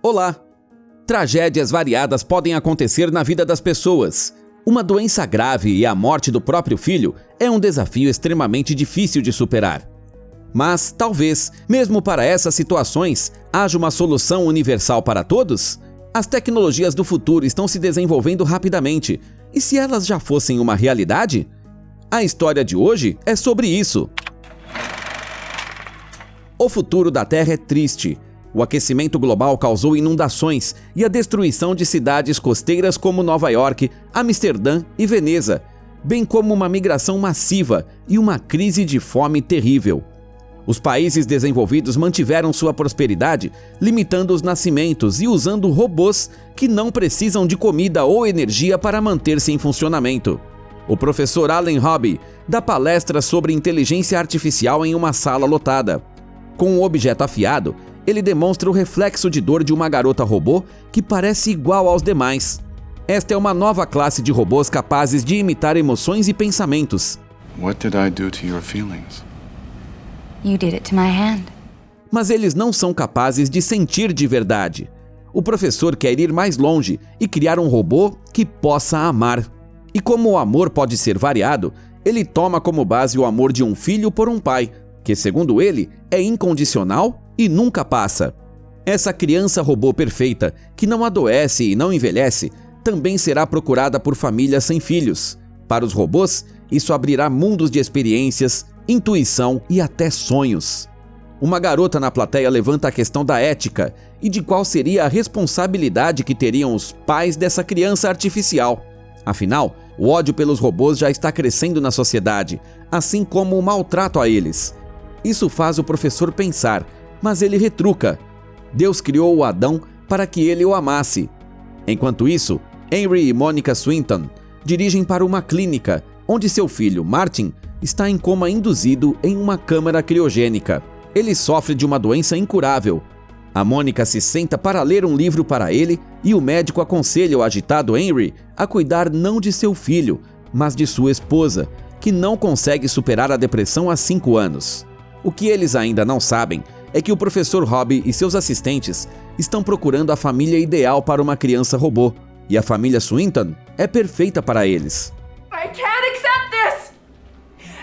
Olá! Tragédias variadas podem acontecer na vida das pessoas. Uma doença grave e a morte do próprio filho é um desafio extremamente difícil de superar. Mas, talvez, mesmo para essas situações, haja uma solução universal para todos? As tecnologias do futuro estão se desenvolvendo rapidamente. E se elas já fossem uma realidade? A história de hoje é sobre isso. O futuro da Terra é triste. O aquecimento global causou inundações e a destruição de cidades costeiras como Nova York, Amsterdã e Veneza, bem como uma migração massiva e uma crise de fome terrível. Os países desenvolvidos mantiveram sua prosperidade, limitando os nascimentos e usando robôs que não precisam de comida ou energia para manter-se em funcionamento. O professor Allen Hobby dá palestra sobre inteligência artificial em uma sala lotada. Com um objeto afiado, ele demonstra o reflexo de dor de uma garota robô que parece igual aos demais. Esta é uma nova classe de robôs capazes de imitar emoções e pensamentos. What did I do to your feelings? You did it to my hand. Mas eles não são capazes de sentir de verdade. O professor quer ir mais longe e criar um robô que possa amar. E como o amor pode ser variado, ele toma como base o amor de um filho por um pai, que, segundo ele, é incondicional e nunca passa. Essa criança robô perfeita, que não adoece e não envelhece, também será procurada por famílias sem filhos. Para os robôs, isso abrirá mundos de experiências, intuição e até sonhos. Uma garota na plateia levanta a questão da ética e de qual seria a responsabilidade que teriam os pais dessa criança artificial. Afinal, o ódio pelos robôs já está crescendo na sociedade, assim como o maltrato a eles. Isso faz o professor pensar, mas ele retruca. Deus criou o Adão para que ele o amasse. Enquanto isso, Henry e Monica Swinton dirigem para uma clínica, onde seu filho, Martin, está em coma induzido em uma câmara criogênica. Ele sofre de uma doença incurável. A Monica se senta para ler um livro para ele e o médico aconselha o agitado Henry a cuidar não de seu filho, mas de sua esposa, que não consegue superar a depressão há 5 anos. O que eles ainda não sabem é que o professor Hobby e seus assistentes estão procurando a família ideal para uma criança robô, e a família Swinton é perfeita para eles. I can't accept this!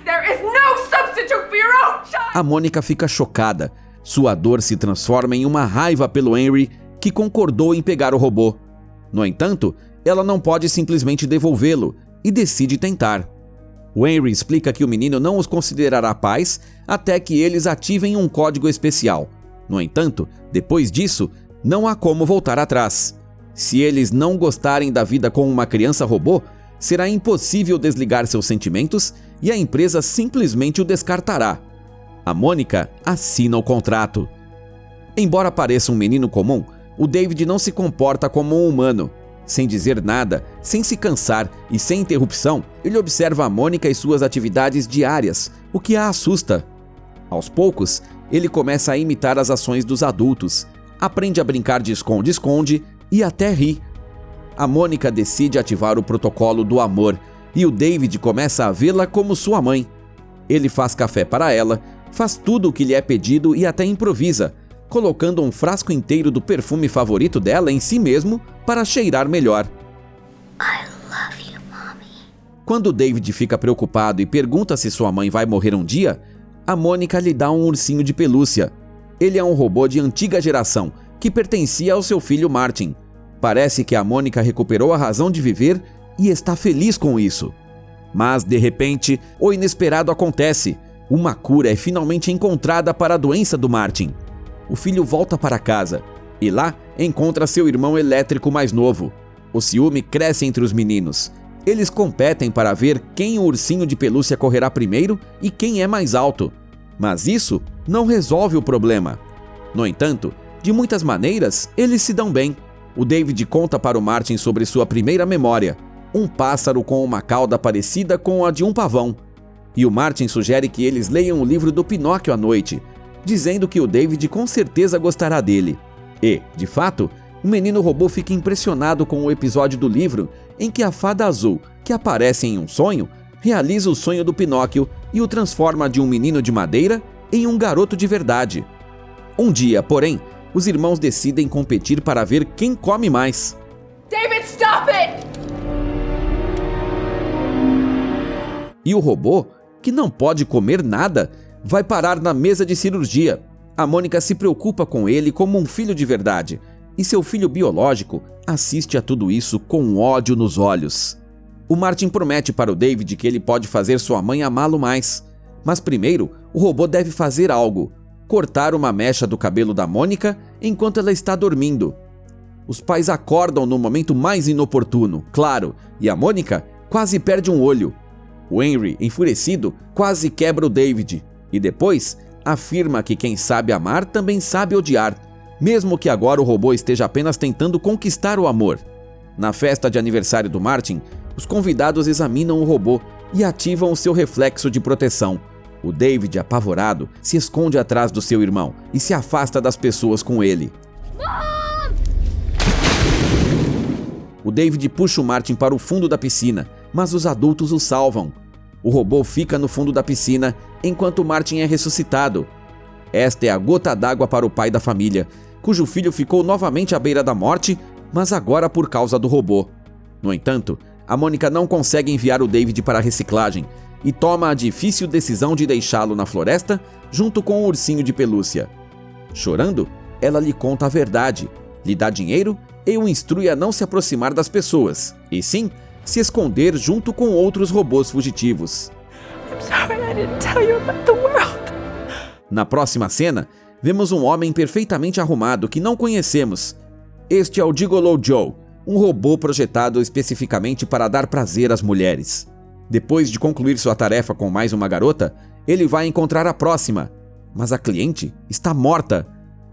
There is no substitute for your own child! A Mônica fica chocada. Sua dor se transforma em uma raiva pelo Henry, que concordou em pegar o robô. No entanto, ela não pode simplesmente devolvê-lo e decide tentar. O Henry explica que o menino não os considerará pais até que eles ativem um código especial. No entanto, depois disso, não há como voltar atrás. Se eles não gostarem da vida com uma criança robô, será impossível desligar seus sentimentos e a empresa simplesmente o descartará. A Mônica assina o contrato. Embora pareça um menino comum, o David não se comporta como um humano. Sem dizer nada, sem se cansar e sem interrupção, ele observa a Mônica e suas atividades diárias, o que a assusta. Aos poucos, ele começa a imitar as ações dos adultos, aprende a brincar de esconde-esconde e até ri. A Mônica decide ativar o protocolo do amor e o David começa a vê-la como sua mãe. Ele faz café para ela, faz tudo o que lhe é pedido e até improvisa, colocando um frasco inteiro do perfume favorito dela em si mesmo para cheirar melhor. I love you, Mommy. Quando David fica preocupado e pergunta se sua mãe vai morrer um dia, a Mônica lhe dá um ursinho de pelúcia. Ele é um robô de antiga geração, que pertencia ao seu filho Martin. Parece que a Mônica recuperou a razão de viver e está feliz com isso. Mas, de repente, o inesperado acontece. Uma cura é finalmente encontrada para a doença do Martin. O filho volta para casa e lá encontra seu irmão elétrico mais novo. O ciúme cresce entre os meninos. Eles competem para ver quem o ursinho de pelúcia correrá primeiro e quem é mais alto. Mas isso não resolve o problema. No entanto, de muitas maneiras, eles se dão bem. O David conta para o Martin sobre sua primeira memória, um pássaro com uma cauda parecida com a de um pavão. E o Martin sugere que eles leiam o livro do Pinóquio à noite, dizendo que o David com certeza gostará dele. E, de fato, o menino robô fica impressionado com o episódio do livro em que a fada azul, que aparece em um sonho, realiza o sonho do Pinóquio e o transforma de um menino de madeira em um garoto de verdade. Um dia, porém, os irmãos decidem competir para ver quem come mais. David, stop it! E o robô, que não pode comer nada, vai parar na mesa de cirurgia. A Mônica se preocupa com ele como um filho de verdade, e seu filho biológico assiste a tudo isso com ódio nos olhos. O Martin promete para o David que ele pode fazer sua mãe amá-lo mais, mas primeiro o robô deve fazer algo: cortar uma mecha do cabelo da Mônica enquanto ela está dormindo. Os pais acordam no momento mais inoportuno, claro, e a Mônica quase perde um olho. O Henry, enfurecido, quase quebra o David, e depois afirma que quem sabe amar também sabe odiar, mesmo que agora o robô esteja apenas tentando conquistar o amor. Na festa de aniversário do Martin, os convidados examinam o robô e ativam o seu reflexo de proteção. O David, apavorado, se esconde atrás do seu irmão e se afasta das pessoas com ele. O David puxa o Martin para o fundo da piscina, mas os adultos o salvam. O robô fica no fundo da piscina enquanto o Martin é ressuscitado. Esta é a gota d'água para o pai da família, cujo filho ficou novamente à beira da morte, mas agora por causa do robô. No entanto, a Mônica não consegue enviar o David para a reciclagem e toma a difícil decisão de deixá-lo na floresta junto com o ursinho de pelúcia. Chorando, ela lhe conta a verdade, lhe dá dinheiro e o instrui a não se aproximar das pessoas, e sim se esconder junto com outros robôs fugitivos. I'm sorry I didn't tell you about the world. Na próxima cena, vemos um homem perfeitamente arrumado que não conhecemos. Este é o Gigolo Joe, um robô projetado especificamente para dar prazer às mulheres. Depois de concluir sua tarefa com mais uma garota, ele vai encontrar a próxima, mas a cliente está morta.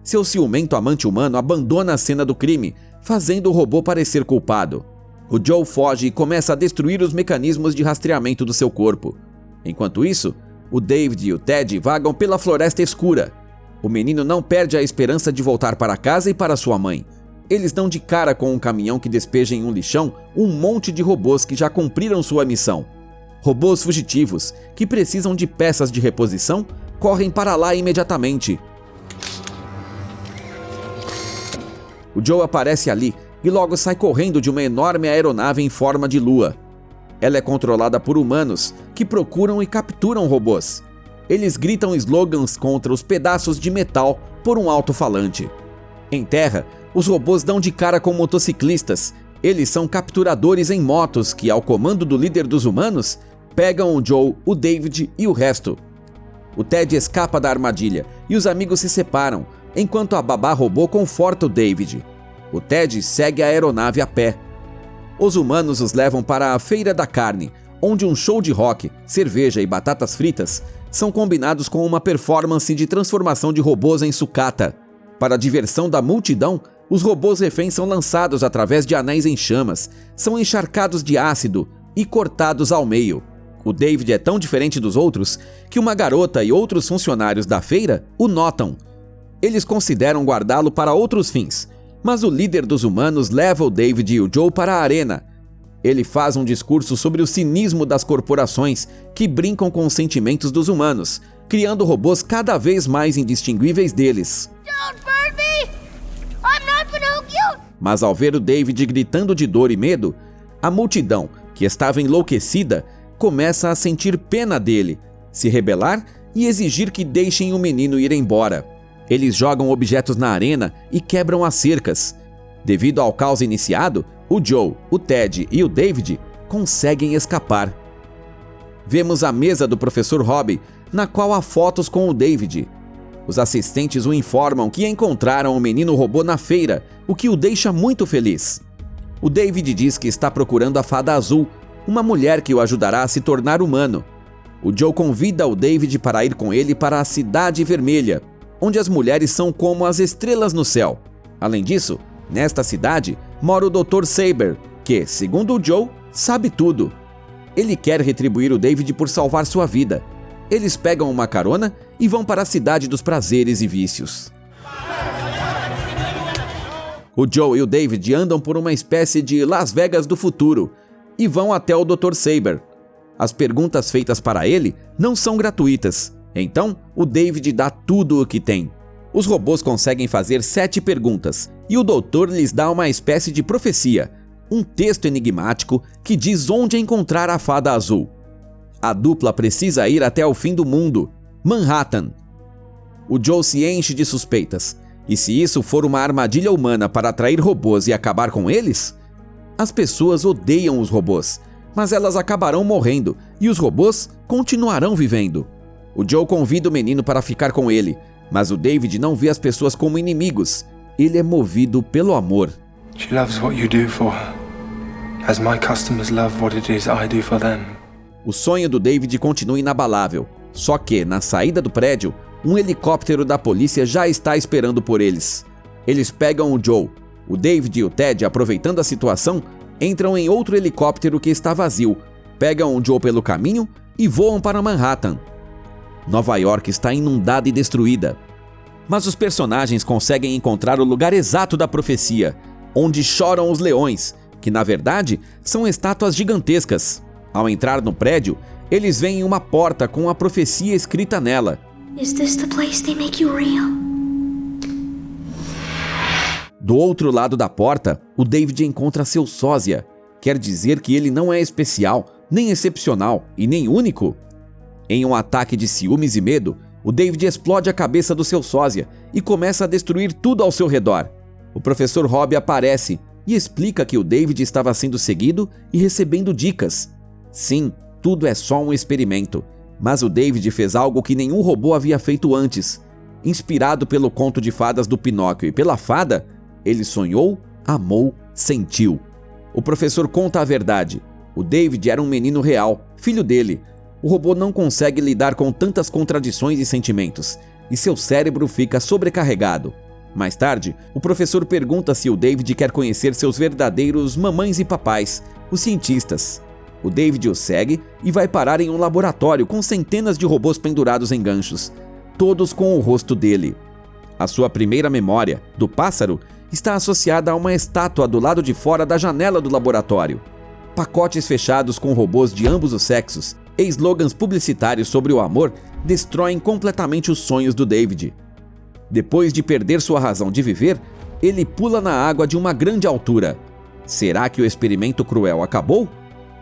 Seu ciumento amante humano abandona a cena do crime, fazendo o robô parecer culpado. O Joe foge e começa a destruir os mecanismos de rastreamento do seu corpo. Enquanto isso, o David e o Ted vagam pela floresta escura. O menino não perde a esperança de voltar para casa e para sua mãe. Eles dão de cara com um caminhão que despeja em um lixão um monte de robôs que já cumpriram sua missão. Robôs fugitivos, que precisam de peças de reposição, correm para lá imediatamente. O Joe aparece ali e logo sai correndo de uma enorme aeronave em forma de lua. Ela é controlada por humanos, que procuram e capturam robôs. Eles gritam slogans contra os pedaços de metal por um alto-falante. Em terra, os robôs dão de cara com motociclistas. Eles são capturadores em motos que, ao comando do líder dos humanos, pegam o Joe, o David e o resto. O Ted escapa da armadilha e os amigos se separam, enquanto a babá robô conforta o David. O Ted segue a aeronave a pé. Os humanos os levam para a Feira da Carne, onde um show de rock, cerveja e batatas fritas são combinados com uma performance de transformação de robôs em sucata. Para a diversão da multidão, os robôs reféns são lançados através de anéis em chamas, são encharcados de ácido e cortados ao meio. O David é tão diferente dos outros que uma garota e outros funcionários da feira o notam. Eles consideram guardá-lo para outros fins, mas o líder dos humanos leva o David e o Joe para a arena. Ele faz um discurso sobre o cinismo das corporações que brincam com os sentimentos dos humanos, criando robôs cada vez mais indistinguíveis deles. Don't burn me! I'm not Pinocchio! Mas ao ver o David gritando de dor e medo, a multidão, que estava enlouquecida, começa a sentir pena dele, se rebelar e exigir que deixem o menino ir embora. Eles jogam objetos na arena e quebram as cercas. Devido ao caos iniciado, o Joe, o Ted e o David conseguem escapar. Vemos a mesa do Professor Robbie, na qual há fotos com o David. Os assistentes o informam que encontraram o menino robô na feira, o que o deixa muito feliz. O David diz que está procurando a Fada Azul, uma mulher que o ajudará a se tornar humano. O Joe convida o David para ir com ele para a Cidade Vermelha, onde as mulheres são como as estrelas no céu. Além disso, nesta cidade mora o Dr. Saber, que, segundo o Joe, sabe tudo. Ele quer retribuir o David por salvar sua vida. Eles pegam uma carona e vão para a Cidade dos Prazeres e Vícios. O Joe e o David andam por uma espécie de Las Vegas do futuro e vão até o Dr. Saber. As perguntas feitas para ele não são gratuitas. Então, o David dá tudo o que tem. Os robôs conseguem fazer 7 perguntas e o doutor lhes dá uma espécie de profecia, um texto enigmático que diz onde encontrar a fada azul. A dupla precisa ir até o fim do mundo, Manhattan. O Joe se enche de suspeitas. E se isso for uma armadilha humana para atrair robôs e acabar com eles? As pessoas odeiam os robôs, mas elas acabarão morrendo e os robôs continuarão vivendo. O Joe convida o menino para ficar com ele, mas o David não vê as pessoas como inimigos. Ele é movido pelo amor. She loves what you do for her, as my customers love what it is I do for them. O sonho do David continua inabalável, só que, na saída do prédio, um helicóptero da polícia já está esperando por eles. Eles pegam o Joe. O David e o Ted, aproveitando a situação, entram em outro helicóptero que está vazio, pegam o Joe pelo caminho e voam para Manhattan. Nova York está inundada e destruída. Mas os personagens conseguem encontrar o lugar exato da profecia, onde choram os leões, que na verdade são estátuas gigantescas. Ao entrar no prédio, eles veem uma porta com a profecia escrita nela. Is this the place they make you real? Do outro lado da porta, o David encontra seu sósia. Quer dizer que ele não é especial, nem excepcional e nem único. Em um ataque de ciúmes e medo, o David explode a cabeça do seu sósia e começa a destruir tudo ao seu redor. O professor Robbie aparece e explica que o David estava sendo seguido e recebendo dicas. Sim, tudo é só um experimento. Mas o David fez algo que nenhum robô havia feito antes. Inspirado pelo conto de fadas do Pinóquio e pela fada, ele sonhou, amou, sentiu. O professor conta a verdade. O David era um menino real, filho dele. O robô não consegue lidar com tantas contradições e sentimentos, e seu cérebro fica sobrecarregado. Mais tarde, o professor pergunta se o David quer conhecer seus verdadeiros mamães e papais, os cientistas. O David o segue e vai parar em um laboratório com centenas de robôs pendurados em ganchos, todos com o rosto dele. A sua primeira memória, do pássaro, está associada a uma estátua do lado de fora da janela do laboratório. Pacotes fechados com robôs de ambos os sexos e slogans publicitários sobre o amor destroem completamente os sonhos do David. Depois de perder sua razão de viver, ele pula na água de uma grande altura. Será que o experimento cruel acabou?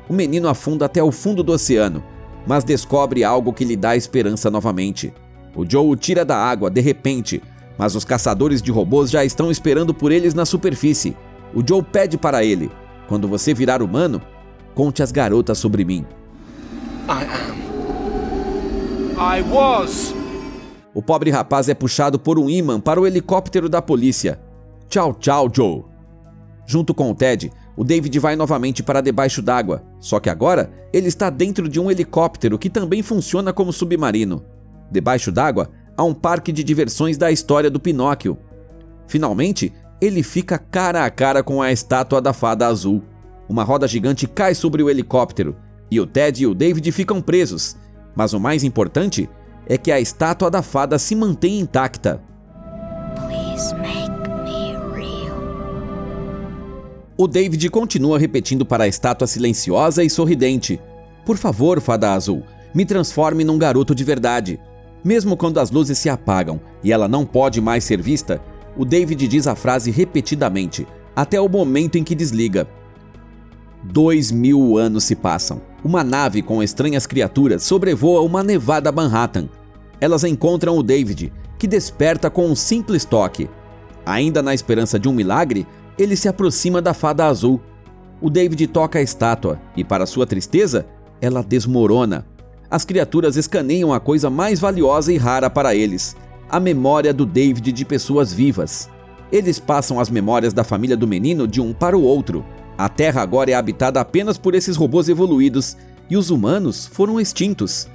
O menino afunda até o fundo do oceano, mas descobre algo que lhe dá esperança novamente. O Joe o tira da água de repente, mas os caçadores de robôs já estão esperando por eles na superfície. O Joe pede para ele: quando você virar humano, conte às garotas sobre mim. I was. O pobre rapaz é puxado por um ímã para o helicóptero da polícia. Tchau, tchau, Joe. Junto com o Ted, o David vai novamente para debaixo d'água, só que agora ele está dentro de um helicóptero que também funciona como submarino. Debaixo d'água, há um parque de diversões da história do Pinóquio. Finalmente, ele fica cara a cara com a estátua da fada azul. Uma roda gigante cai sobre o helicóptero e o Ted e o David ficam presos, mas o mais importante é que a estátua da fada se mantém intacta. Please make me real. O David continua repetindo para a estátua silenciosa e sorridente: por favor, fada azul, me transforme num garoto de verdade. Mesmo quando as luzes se apagam e ela não pode mais ser vista, o David diz a frase repetidamente, até o momento em que desliga. 2000 anos se passam. Uma nave com estranhas criaturas sobrevoa uma nevada Manhattan. Elas encontram o David, que desperta com um simples toque. Ainda na esperança de um milagre, ele se aproxima da fada azul. O David toca a estátua e, para sua tristeza, ela desmorona. As criaturas escaneiam a coisa mais valiosa e rara para eles: a memória do David de pessoas vivas. Eles passam as memórias da família do menino de um para o outro. A Terra agora é habitada apenas por esses robôs evoluídos e os humanos foram extintos.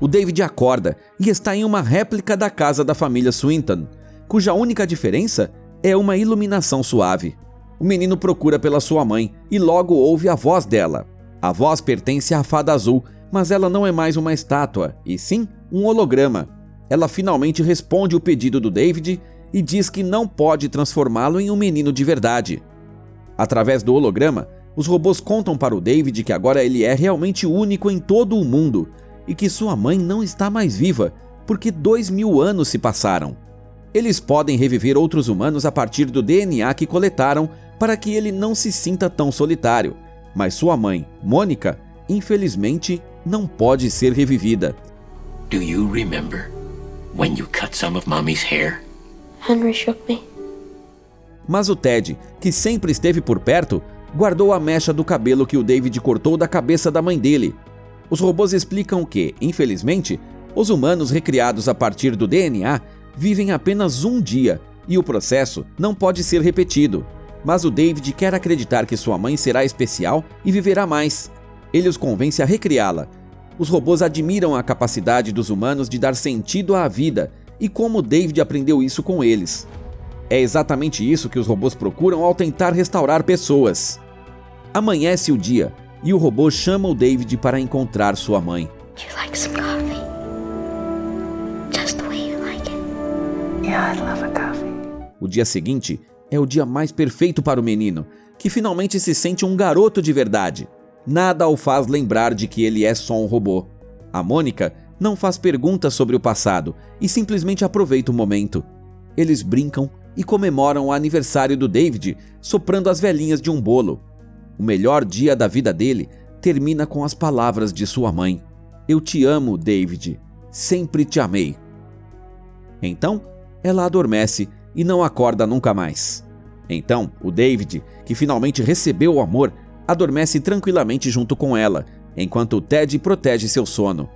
O David acorda e está em uma réplica da casa da família Swinton, cuja única diferença é uma iluminação suave. O menino procura pela sua mãe e logo ouve a voz dela. A voz pertence à fada azul, mas ela não é mais uma estátua, e sim um holograma. Ela finalmente responde o pedido do David e diz que não pode transformá-lo em um menino de verdade. Através do holograma, os robôs contam para o David que agora ele é realmente único em todo o mundo e que sua mãe não está mais viva, porque 2000 anos se passaram. Eles podem reviver outros humanos a partir do DNA que coletaram para que ele não se sinta tão solitário. Mas sua mãe, Mônica, infelizmente, não pode ser revivida. Do you remember when you cut some of Mommy's hair? Henry shook me. Mas o Ted, que sempre esteve por perto, guardou a mecha do cabelo que o David cortou da cabeça da mãe dele. Os robôs explicam que, infelizmente, os humanos recriados a partir do DNA vivem apenas um dia e o processo não pode ser repetido. Mas o David quer acreditar que sua mãe será especial e viverá mais. Ele os convence a recriá-la. Os robôs admiram a capacidade dos humanos de dar sentido à vida e como David aprendeu isso com eles. É exatamente isso que os robôs procuram ao tentar restaurar pessoas. Amanhece o dia e o robô chama o David para encontrar sua mãe. Do you like some coffee? Just the way you like it. Yeah, I'd love a coffee. O dia seguinte é o dia mais perfeito para o menino, que finalmente se sente um garoto de verdade. Nada o faz lembrar de que ele é só um robô. A Mônica não faz perguntas sobre o passado e simplesmente aproveita o momento. Eles brincam e comemoram o aniversário do David soprando as velhinhas de um bolo. O melhor dia da vida dele termina com as palavras de sua mãe. Eu te amo, David. Sempre te amei. Então, ela adormece e não acorda nunca mais. Então, o David, que finalmente recebeu o amor, adormece tranquilamente junto com ela, enquanto o Ted protege seu sono.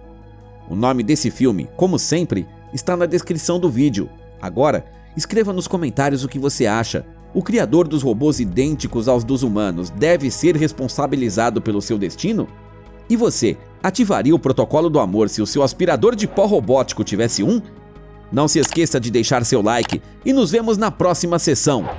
O nome desse filme, como sempre, está na descrição do vídeo. Agora, escreva nos comentários o que você acha. O criador dos robôs idênticos aos dos humanos deve ser responsabilizado pelo seu destino? E você, ativaria o protocolo do amor se o seu aspirador de pó robótico tivesse um? Não se esqueça de deixar seu like e nos vemos na próxima sessão.